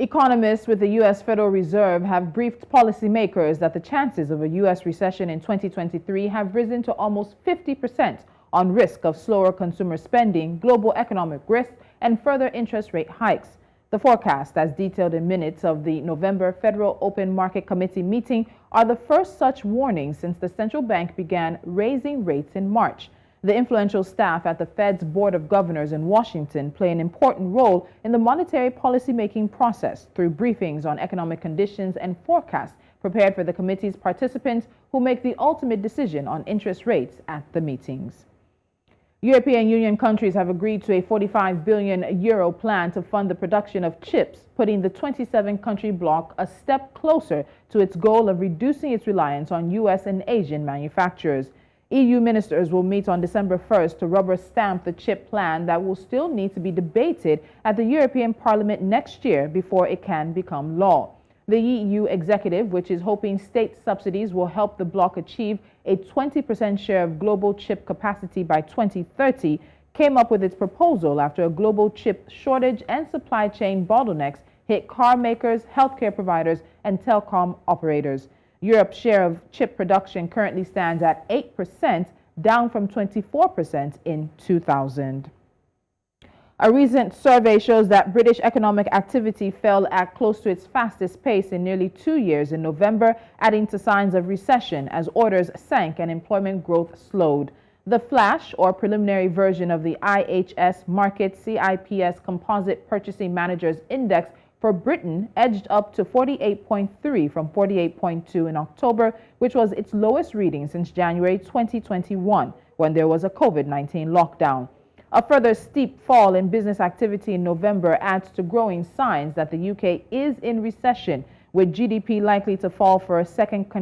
Economists with the U.S. Federal Reserve have briefed policymakers that the chances of a U.S. recession in 2023 have risen to almost 50% on risk of slower consumer spending, global economic risks, and further interest rate hikes. The forecast, as detailed in minutes of the November Federal Open Market Committee meeting, are the first such warnings since the central bank began raising rates in March. The influential staff at the Fed's Board of Governors in Washington play an important role in the monetary policy-making process through briefings on economic conditions and forecasts prepared for the committee's participants who make the ultimate decision on interest rates at the meetings. European Union countries have agreed to a €45 billion plan to fund the production of chips, putting the 27-country bloc a step closer to its goal of reducing its reliance on U.S. and Asian manufacturers. EU ministers will meet on December 1st to rubber stamp the chip plan that will still need to be debated at the European Parliament next year before it can become law. The EU executive, which is hoping state subsidies will help the bloc achieve a 20% share of global chip capacity by 2030, came up with its proposal after a global chip shortage and supply chain bottlenecks hit car makers, healthcare providers, and telecom operators. Europe's share of chip production currently stands at 8%, down from 24% in 2000. A recent survey shows that British economic activity fell at close to its fastest pace in nearly 2 years in November, adding to signs of recession as orders sank and employment growth slowed. The flash, or preliminary version of the IHS Markit CIPS Composite Purchasing Managers Index for Britain, edged up to 48.3 from 48.2 in October, which was its lowest reading since January 2021, when there was a COVID-19 lockdown. A further steep fall in business activity in November adds to growing signs that the UK is in recession, with GDP likely to fall for a second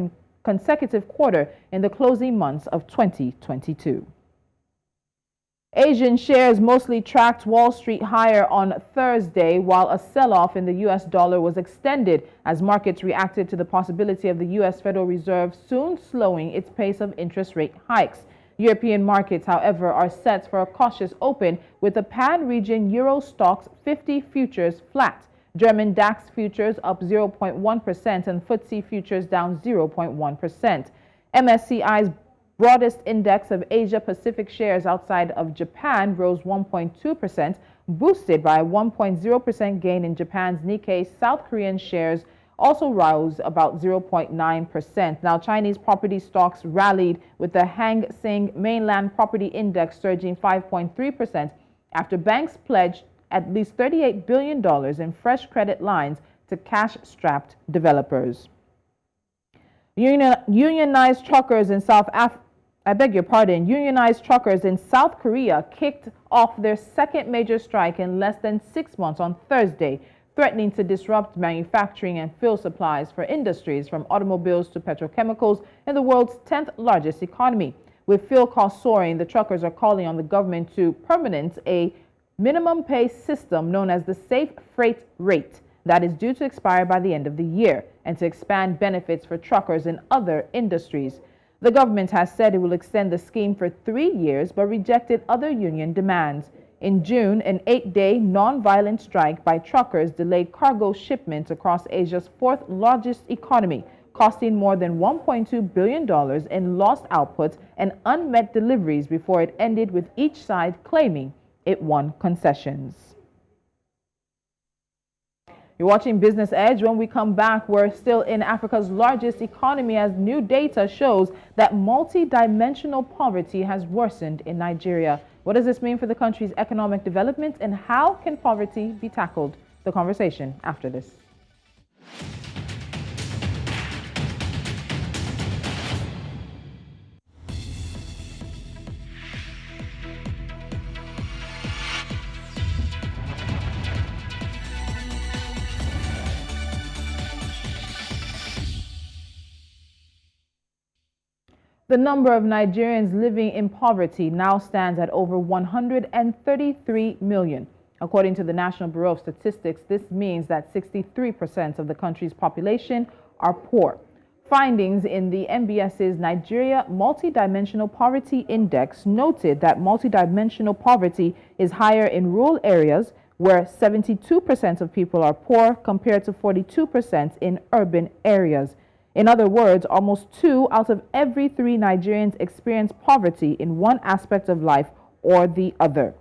consecutive quarter in the closing months of 2022. Asian shares mostly tracked Wall Street higher on Thursday, while a sell-off in the U.S. dollar was extended as markets reacted to the possibility of the U.S. Federal Reserve soon slowing its pace of interest rate hikes. European markets, however, are set for a cautious open, with the pan-region Euro Stoxx 50 futures flat, German DAX futures up 0.1% and FTSE futures down 0.1%. MSCI's broadest index of Asia-Pacific shares outside of Japan rose 1.2%, boosted by a 1.0% gain in Japan's Nikkei. South Korean shares also rose about 0.9%. Now, Chinese property stocks rallied, with the Hang Seng Mainland Property Index surging 5.3% after banks pledged at least $38 billion in fresh credit lines to cash-strapped developers. Unionized truckers in South Korea kicked off their second major strike in less than 6 months on Thursday, threatening to disrupt manufacturing and fuel supplies for industries from automobiles to petrochemicals in the world's 10th largest economy. With fuel costs soaring, the truckers are calling on the government to permanent a minimum pay system known as the Safe Freight Rate that is due to expire by the end of the year, and to expand benefits for truckers in other industries. The government has said it will extend the scheme for 3 years, but rejected other union demands. In June, an 8-day non-violent strike by truckers delayed cargo shipments across Asia's fourth largest economy, costing more than $1.2 billion in lost output and unmet deliveries before it ended, with each side claiming it won concessions. You're watching Business Edge. When we come back, we're still in Africa's largest economy as new data shows that multidimensional poverty has worsened in Nigeria. What does this mean for the country's economic development, and how can poverty be tackled? The conversation after this. The number of Nigerians living in poverty now stands at over 133 million. According to the National Bureau of Statistics, this means that 63% of the country's population are poor. Findings in the NBS's Nigeria Multidimensional Poverty Index noted that multidimensional poverty is higher in rural areas, where 72% of people are poor compared to 42% in urban areas. In other words, almost 2 out of every 3 Nigerians experience poverty in one aspect of life or the other.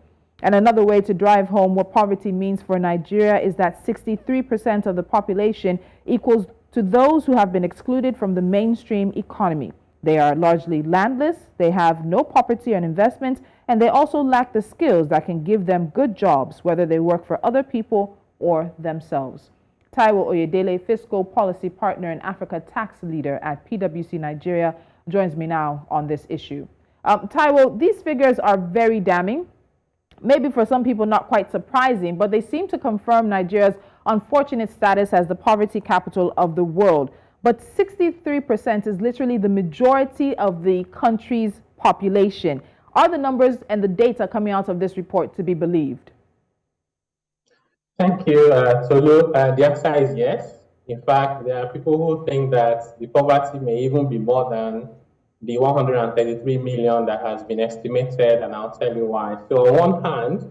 And another way to drive home what poverty means for Nigeria is that 63% of the population equals to those who have been excluded from the mainstream economy. They are largely landless, they have no property and investment, and they also lack the skills that can give them good jobs, whether they work for other people or themselves. Taiwo Oyedele, Fiscal Policy Partner and Africa Tax Leader at PwC Nigeria, joins me now on this issue. Taiwo, these figures are very damning. Maybe for some people not quite surprising, but they seem to confirm Nigeria's unfortunate status as the poverty capital of the world. But 63% is literally the majority of the country's population. Are the numbers and the data coming out of this report to be believed? Thank you, Tolu. The answer is yes. In fact, there are people who think that the poverty may even be more than the 133 million that has been estimated, and I'll tell you why. So on one hand,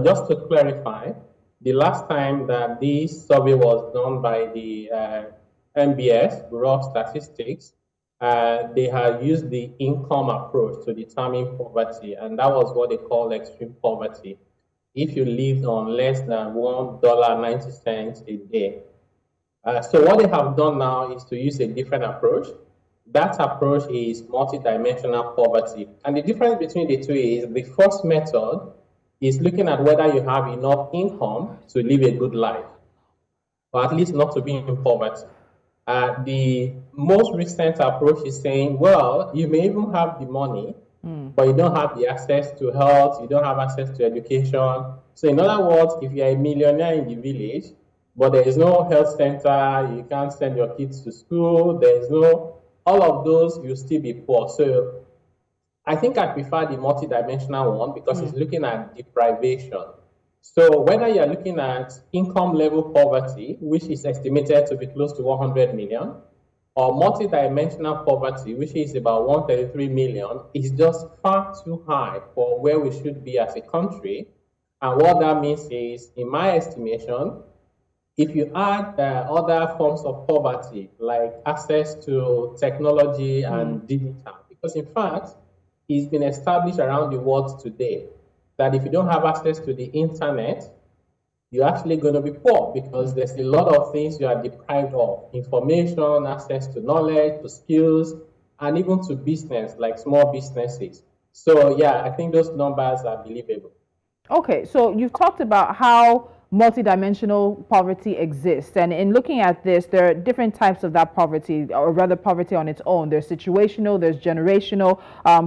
just to clarify, the last time that this survey was done by the MBS, Bureau of Statistics, they had used the income approach to determine poverty, and that was what they call extreme poverty. If you lived on less than $1.90 a day. So what they have done now is to use a different approach. That approach is multidimensional poverty. And the difference between the two is the first method is looking at whether you have enough income to live a good life, or at least not to be in poverty. The most recent approach is saying, well, you may even have the money, but you don't have the access to health, you don't have access to education. So in other words, if you're a millionaire in the village, but there is no health center, you can't send your kids to school, there is no, all of those, you'll still be poor. So I think I prefer the multidimensional one because it's looking at deprivation. So whether you're looking at income level poverty, which is estimated to be close to 100 million, or multidimensional poverty, which is about 133 million, is just far too high for where we should be as a country. And what that means is, in my estimation, if you add other forms of poverty, like access to technology and digital, because in fact, it's been established around the world today that if you don't have access to the internet, you're actually going to be poor because there's a lot of things you are deprived of: information, access to knowledge, to skills, and even to business, like small businesses. So yeah, I think those numbers are believable. Okay, so you've talked about how multidimensional poverty exists, and in looking at this, there are different types of that poverty, or rather poverty on its own. There's situational, there's generational,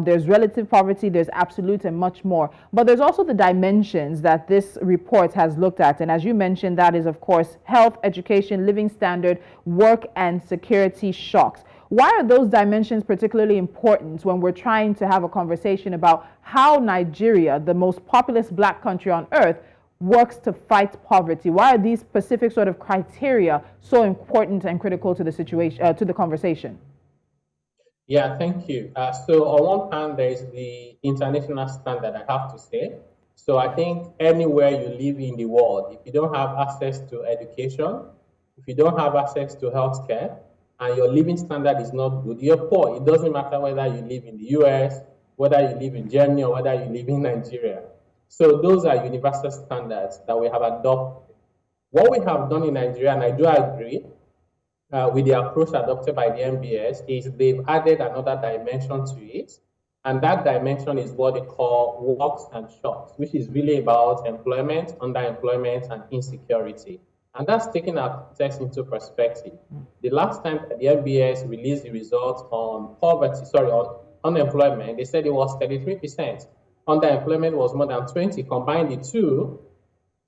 there's relative poverty, there's absolute, and much more. But there's also the dimensions that this report has looked at, and as you mentioned, that is of course health, education, living standard, work, and security shocks. Why are those dimensions particularly important when we're trying to have a conversation about how Nigeria, the most populous black country on earth, works to fight poverty? Why are these specific sort of criteria so important and critical to the situation, to the conversation? Yeah, thank you. So on one hand, there is the international standard, I have to say. So I think anywhere you live in the world, if you don't have access to education, if you don't have access to healthcare, and your living standard is not good, you're poor. It doesn't matter whether you live in the US, whether you live in Germany, or whether you live in Nigeria. So those are universal standards that we have adopted. What we have done in Nigeria, and I do agree with the approach adopted by the MBS, is they've added another dimension to it. And that dimension is what they call works and shocks, which is really about employment, underemployment, and insecurity. And that's taking our test into perspective. The last time the MBS released the results on on unemployment, they said it was 33%. Underemployment was more than 20. Combine the two,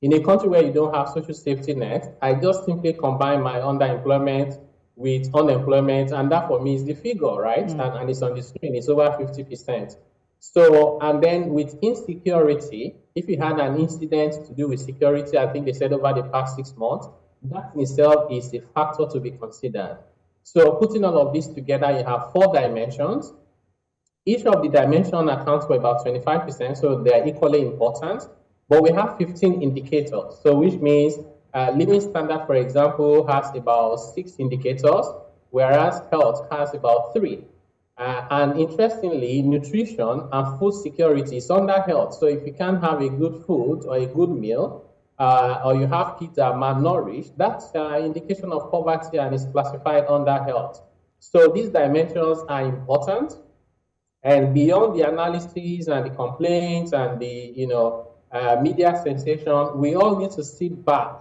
in a country where you don't have social safety net, I just simply combine my underemployment with unemployment, and that for me is the figure, right? And it's on the screen, it's over 50%. So, and then with insecurity, if you had an incident to do with security, I think they said over the past 6 months, that in itself is a factor to be considered. So putting all of this together, you have 4 dimensions. Each of the dimensions accounts for about 25%, so they're equally important. but we have 15 indicators. So which means living standard, for example, has about 6 indicators, whereas health has about 3. And interestingly, nutrition and food security is under health. So if you can't have a good food or a good meal, or you have kids that are malnourished, that's an indication of poverty and is classified under health. So these dimensions are important. And beyond the analysis and the complaints and the media sensation, we all need to sit back,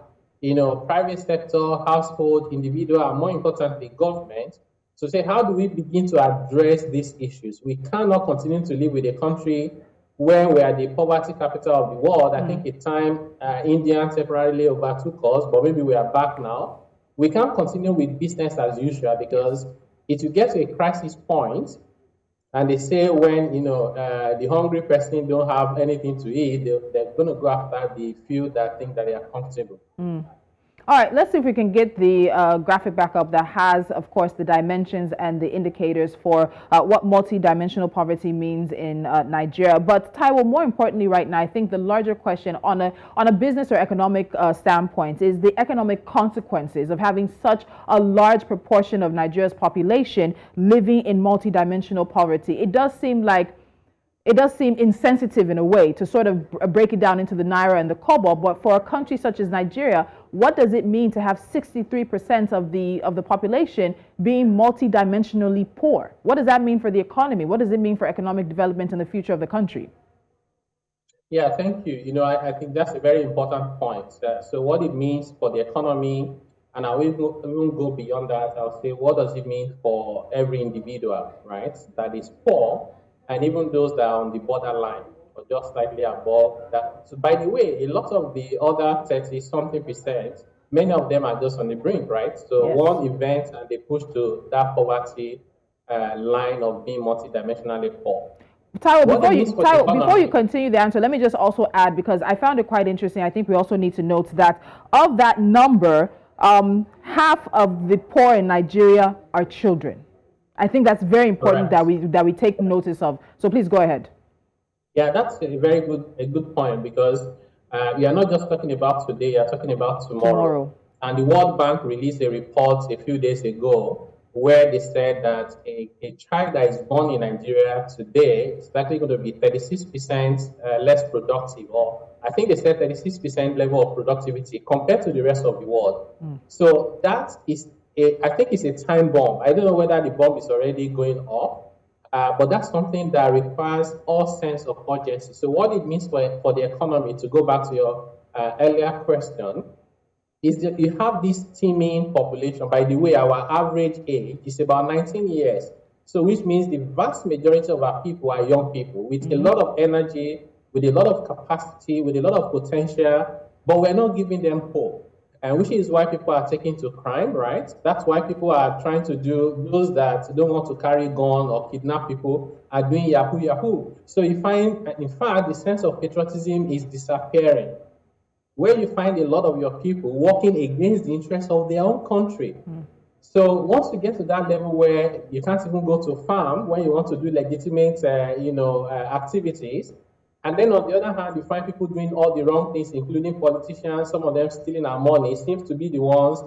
private sector, household, individual, and more importantly, government, to say, how do we begin to address these issues? We cannot continue to live with a country where we are the poverty capital of the world. I think at time India temporarily overtook us, but maybe we are back now. We can't continue with business as usual, because it will get to a crisis point. And they say when the hungry person don't have anything to eat, they're going to go after the few that think that they are comfortable. All right, let's see if we can get the graphic back up that has, of course, the dimensions and the indicators for what multidimensional poverty means in Nigeria. But Taiwo, more importantly right now, I think the larger question on a business or economic standpoint is the economic consequences of having such a large proportion of Nigeria's population living in multidimensional poverty. It does seem insensitive in a way to sort of break it down into the naira and the kobo, but for a country such as Nigeria, what does it mean to have 63% of the population being multidimensionally poor? What does that mean for the economy? What does it mean for economic development and the future of the country? Yeah, thank you. I think that's a very important point. So what it means for the economy, and I will even go beyond that. I'll say, what does it mean for every individual, right, that is poor, and even those that are on the borderline or just slightly above that. So by the way, a lot of the other 30-something%, many of them are just on the brink, right? So yes. One event and they push to that poverty line of being multidimensionally poor. Taiwo, before you continue the answer, let me just also add, because I found it quite interesting. I think we also need to note that of that number, half of the poor in Nigeria are children. I think that's very important that we take notice of. So please go ahead. Yeah, that's a very good point, because we are not just talking about today, we are talking about tomorrow. And the World Bank released a report a few days ago where they said that a child that is born in Nigeria today is likely going to be 36% less productive, or I think they said 36% level of productivity compared to the rest of the world. So that is I think it's a time bomb. I don't know whether the bomb is already going off, but that's something that requires all sense of urgency. So what it means for the economy, to go back to your earlier question, is that you have this teeming population. By the way, our average age is about 19 years. So which means the vast majority of our people are young people with a lot of energy, with a lot of capacity, with a lot of potential, but we're not giving them hope. And which is why people are taking to crime, right? That's why people are trying to do, those that don't want to carry gun or kidnap people are doing yahoo yahoo. So you find, in fact, the sense of patriotism is disappearing, where you find a lot of your people working against the interests of their own country. So once you get to that level where you can't even go to farm when you want to do legitimate, activities, and then on the other hand, you find people doing all the wrong things, including politicians, some of them stealing our money, seems to be the ones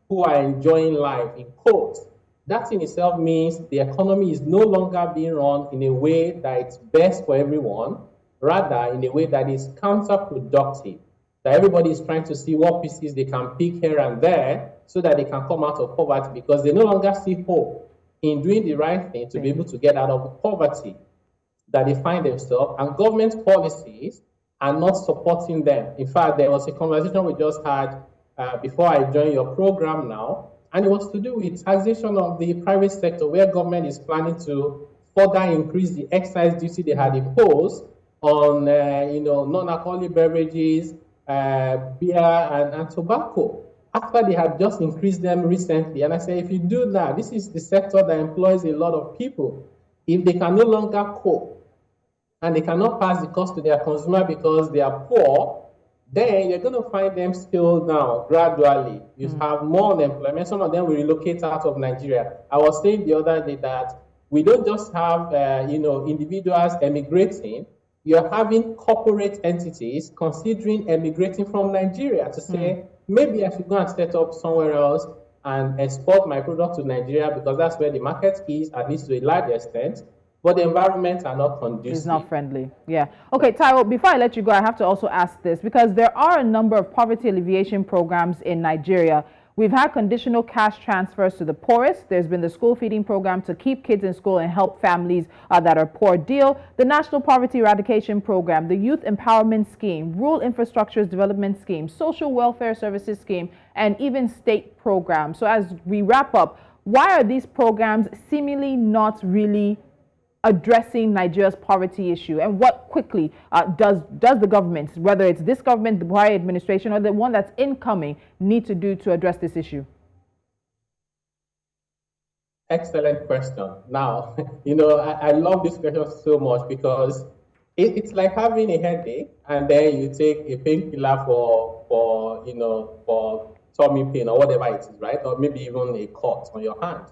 who are enjoying life, in quotes. That in itself means the economy is no longer being run in a way that it's best for everyone, rather in a way that is counterproductive. That everybody is trying to see what pieces they can pick here and there so that they can come out of poverty, because they no longer see hope in doing the right thing to be able to get out of poverty that they find themselves, and government policies are not supporting them. In fact, there was a conversation we just had before I joined your program now, and it was to do with taxation of the private sector, where government is planning to further increase the excise duty they had imposed on non-alcoholic beverages, beer and tobacco, after they had just increased them recently. And I say, if you do that, this is the sector that employs a lot of people. If they can no longer cope and they cannot pass the cost to their consumer because they are poor, then you're going to find them scale down gradually. You have more unemployment. Some of them will relocate out of Nigeria. I was saying the other day that we don't just have individuals emigrating. you're having corporate entities considering emigrating from Nigeria to say, maybe I should go and set up somewhere else and export my product to Nigeria because that's where the market is, at least to a large extent. But the environments are not conducive. It's not friendly. Yeah. Okay, Taiwo, before I let you go, I have to also ask this because there are a number of poverty alleviation programs in Nigeria. We've had conditional cash transfers to the poorest. There's been the school feeding program to keep kids in school and help families that are poor deal. The National Poverty Eradication Program, the Youth Empowerment Scheme, Rural Infrastructures Development Scheme, Social Welfare Services Scheme, and even state programs. So as we wrap up, why are these programs seemingly not really addressing Nigeria's poverty issue, and what quickly does the government, whether it's this government, the Buhari administration, or the one that's incoming, need to do to address this issue? Excellent question. Now, I love this question so much because it's like having a headache and then you take a painkiller for tummy pain or whatever it is, right? Or maybe even a cut on your hand.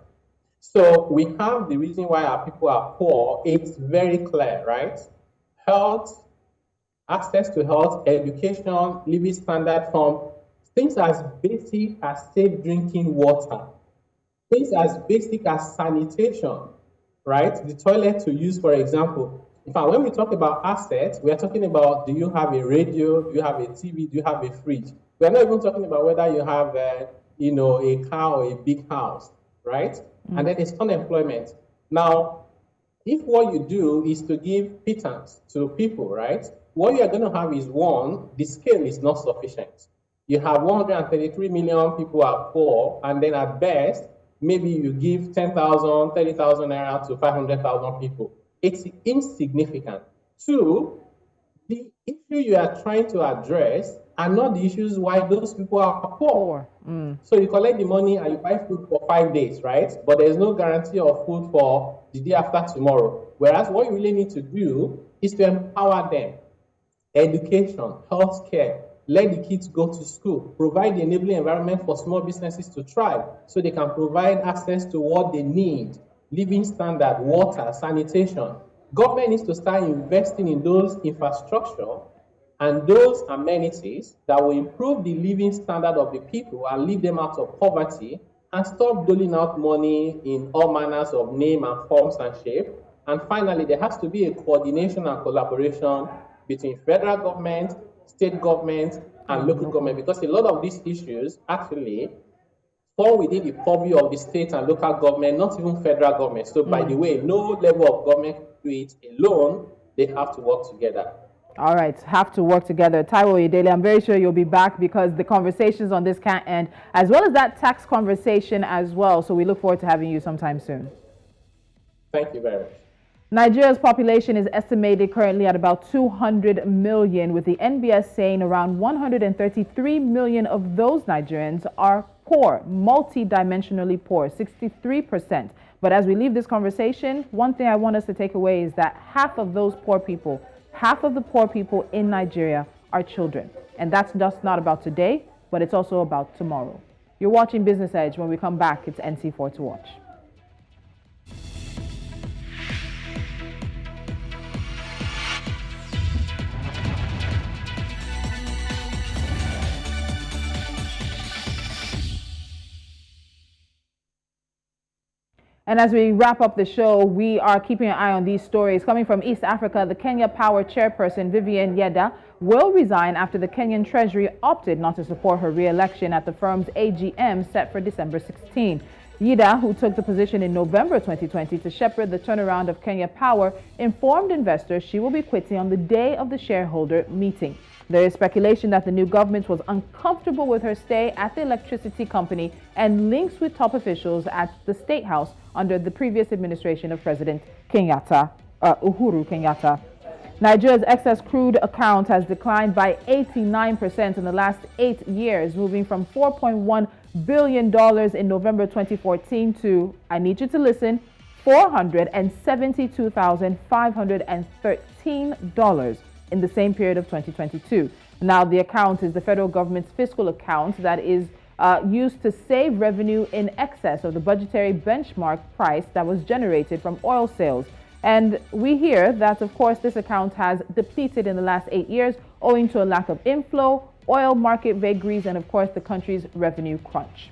So we have the reason why our people are poor. It's very clear, right? Health, access to health, education, living standard from things as basic as safe drinking water, things as basic as sanitation, right? The toilet to use, for example. In fact, when we talk about assets, we are talking about, do you have a radio? Do you have a TV? Do you have a fridge? We're not even talking about whether you have a car or a big house, right? And then it's unemployment. Now, if what you do is to give pittance to people, right? What you're going to have is one, the scale is not sufficient. You have 133 million people are poor, and then at best, maybe you give 10,000, 30,000 naira to 500,000 people. It's insignificant. Two, the issue you are trying to address are not the issues why those people are poor. So you collect the money and you buy food for 5 days, right? But there's no guarantee of food for the day after tomorrow. Whereas what you really need to do is to empower them. Education, healthcare, let the kids go to school, provide the enabling environment for small businesses to thrive so they can provide access to what they need, living standard, water, sanitation. Government needs to start investing in those infrastructure and those amenities that will improve the living standard of the people and leave them out of poverty and stop doling out money in all manners of name and forms and shape. And finally, there has to be a coordination and collaboration between federal government, state government, and local government, because a lot of these issues actually fall within the purview of the state and local government, not even federal government. So by the way, no level of government can do it alone. They have to work together. All right, have to work together. Taiwo Oyedele, I'm very sure you'll be back because the conversations on this can't end, as well as that tax conversation as well. So we look forward to having you sometime soon. Thank you very much. Nigeria's population is estimated currently at about 200 million, with the NBS saying around 133 million of those Nigerians are poor, multidimensionally poor, 63%. But as we leave this conversation, one thing I want us to take away is that half of the poor people in Nigeria are children. And that's just not about today, but it's also about tomorrow. You're watching Business Edge. When we come back, it's NC4 to watch. And as we wrap up the show, we are keeping an eye on these stories. Coming from East Africa, the Kenya Power chairperson, Vivian Yeda, will resign after the Kenyan Treasury opted not to support her re-election at the firm's AGM set for December 16. Yeda, who took the position in November 2020 to shepherd the turnaround of Kenya Power, informed investors she will be quitting on the day of the shareholder meeting. There is speculation that the new government was uncomfortable with her stay at the electricity company and links with top officials at the State House under the previous administration of President Uhuru Kenyatta. Nigeria's excess crude account has declined by 89% in the last 8 years, moving from $4.1 billion in November 2014 to, I need you to listen, $472,513 in the same period of 2022. Now, the account is the federal government's fiscal account that is used to save revenue in excess of the budgetary benchmark price that was generated from oil sales. And we hear that, of course, this account has depleted in the last 8 years owing to a lack of inflow, oil market vagaries, and, of course, the country's revenue crunch.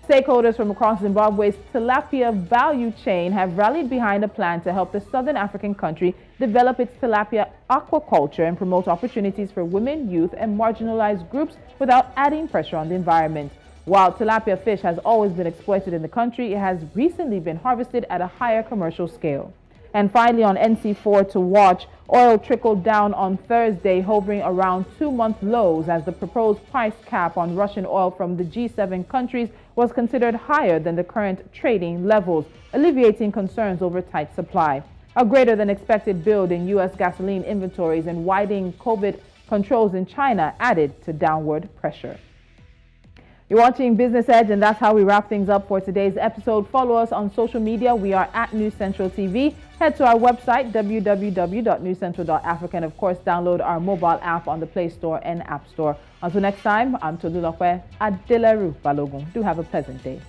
Stakeholders from across Zimbabwe's tilapia value chain have rallied behind a plan to help the southern African country develop its tilapia aquaculture and promote opportunities for women, youth, and marginalized groups without adding pressure on the environment. While tilapia fish has always been exploited in the country, it has recently been harvested at a higher commercial scale. And finally, on NC4 to watch, oil trickled down on Thursday, hovering around 2-month lows as the proposed price cap on Russian oil from the G7 countries was considered higher than the current trading levels, alleviating concerns over tight supply. A greater than expected build in U.S. gasoline inventories and widening COVID controls in China added to downward pressure. You're watching Business Edge, and that's how we wrap things up for today's episode. Follow us on social media. We are at News Central TV. Head to our website, www.newscentral.africa, and of course, download our mobile app on the Play Store and App Store. Until next time, I'm Tolulope Adeleru-Balogun. Do have a pleasant day.